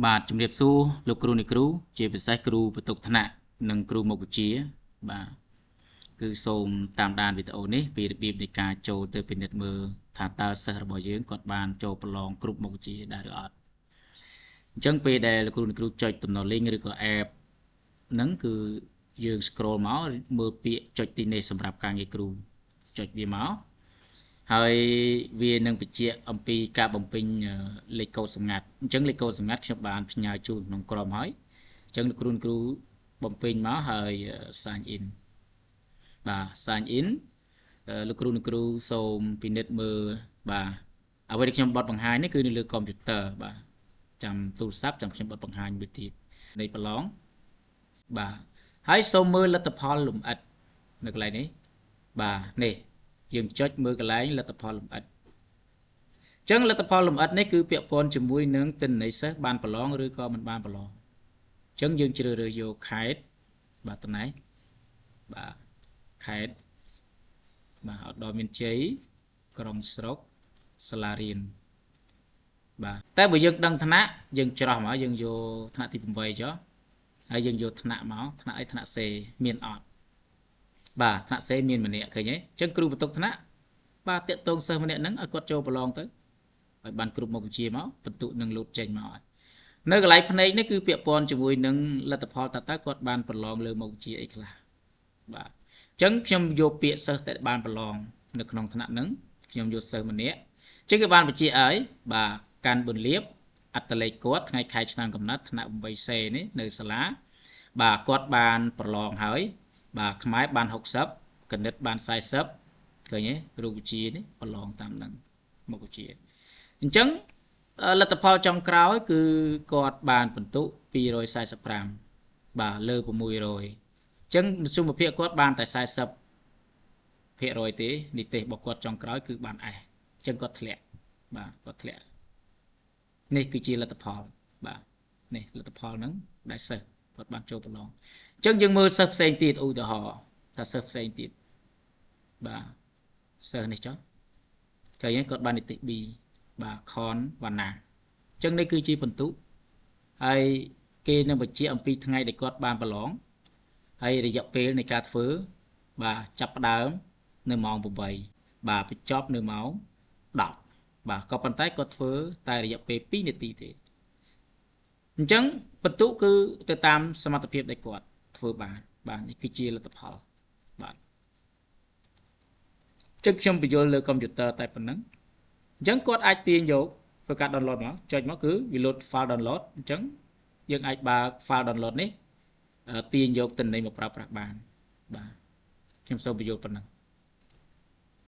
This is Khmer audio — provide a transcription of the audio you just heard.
បាទជំរាបសួរលោកគ្រូអ្នកគ្រូជាពិសេសគ្រូបន្ទុកថ្នាក់និងគ្រូមុខវិជ្ជាបាទគឺសូមតាមដានវីដេអូនេះពីរបៀបនៃការចូលទៅពិនិត្យមើលថាតើសិស្សរបស់យើងគាត់បានចូលប្រឡងគ្រប់មុខវិជ្ជាដែរឬអត់អញ្ចឹងពេលដែលលោកគ្រូអ្នកគ្រូចុចតំណ link ឬក៏ app ហ្នឹងគឺយើង scroll មកមើលពាក្យចុចទីនេះសម្រាប់ការងារគ្រូចុចវាមកហើយវានឹងបញ្ជាក់អំពីការបំពេញលេខកូដសម្ងាត់អញ្ចឹងលេខកូដសម្ងាត់ខ្ញុំបានផ្ញើជូនក្នុងក្រុមហើយអញ្ចឹងលោកគ្រូបំពេញមកហើយ sign in បាទ sign in លោកគ្រូសូមពិនិត្យមើលបាទអ្វីដែលខ្ញុំបត់បង្ហាញនេះគឺនៅលើកុំព្យូទ័របាទចាំទូរស័ព្ទចាំខ្ញុំបត់បង្ហាញមួយទៀតនៃប្រឡងបាទហើយសូមមើលលទ្ធផលលម្អិតនៅកន្លែងនេះបាទនេះយើងចុចមើលកន្លែងលទ្ធផលលម្អិតអញ្ចឹងលទ្ធផលលម្អិតនេះគឺពាក់ព័ន្ធជាមួយនឹងទិន្នន័យសិស្សបានប្រឡងឬក៏មិនបានប្រឡងអញ្ចឹងយើងជ្រើសរើសយកខេត្តបាទតំណែងបាទខេត្តបាទឧត្តរមានជ័យក្រុងស្រុកសាលារៀនបាទតែបើយើងដឹងថ្នាក់យើងច្រោះមកយើងយកថ្នាក់ទី8ចុះហើយយើងយកថ្នាក់មកថ្នាក់អីថ្នាក់ C មានអត់បាទថ្នាក់ C មានម្នាក់ឃើញទេអញ្ចឹងគ្រូបន្ទុកថ្នាក់បាទតាក់ទងសិស្សម្នាក់ហ្នឹងឲ្យគាត់ចូលប្រឡងទៅឲ្យបានគ្រប់មុខវិជ្ជាមកបន្ទុកនឹងលោតចេញមកនៅកន្លែងភ្នែកនេះគឺពាក់ព័ន្ធជាមួយនឹងលទ្ធផលតើគាត់បានប្រឡងលើមុខវិជ្ជាអីខ្លះបាទអញ្ចឹងខ្ញុំយកពាក្យសិស្សដែលបានប្រឡងនៅក្នុងថ្នាក់ហ្នឹងខ្ញុំយកសិស្សម្នាក់អញ្ចឹងគេបានបញ្ជាក់ឲ្យបាទកាន់ប៊ុនលៀបអត្តលេខគាត់ថ្ងៃខែឆ្នាំកំណត់ថ្នាក់ 8C នេះនៅសាលាបាទគាត់បានប្រឡងហើយបាទខ្មែរបាន60គណិតបាន40ឃើញទេរូបវិទ្យានេះប្រឡងតាមនឹងមុខវិជ្ជាអញ្ចឹងលទ្ធផលចុងក្រោយគឺគាត់បានពិន្ទុ245បាទលើ600អញ្ចឹងមធ្យមភាពគាត់បានតែ40%ទេនិទេសរបស់គាត់ចុងក្រោយគឺបាន S អញ្ចឹងគាត់ធ្លាក់បាទគាត់ធ្លាក់នេះគឺជាលទ្ធផលបាទនេះលទ្ធផលហ្នឹងដែលសិស្សគាត់បានចូលប្រឡងអញ្ចឹងយើងមើលសិស្សផ្សេងទៀតឧទាហរណ៍ថាសិស្សផ្សេងទៀតបាទសិស្សនេះចុះឃើញគាត់បាននិទេស B បាទខនវណ្ណាអញ្ចឹងនេះគឺជាពិន្ទុហើយគេនឹងបញ្ជាក់អំពីថ្ងៃដែលគាត់បានប្រឡងហើយរយៈពេលនៃការធ្វើបាទចាប់ផ្ដើមនៅម៉ោង8បាទបញ្ចប់នៅម៉ោង10បាទក៏ប៉ុន្តែគាត់ធ្វើតែរយៈពេល2នាទីទេអញ្ចឹងបន្ទុកគឺទៅតាមសមត្ថភាពដែលគាត់ធ្វើបានបាទនេះគឺជាលទ្ធផលបាទចឹងខ្ញុំបញ្យល់លើកុំព្យូទ័រតែប៉ុណ្ណឹងអញ្ចឹងគាត់អាចទាញយកធ្វើការ download មកចុចមកគឺវា load file download អញ្ចឹងយើងអាចបើក file download នេះទាញយកទិន្នន័យមកប្រើប្រាស់បានបាទខ្ញុំសូមបញ្យល់ប៉ុណ្ណឹង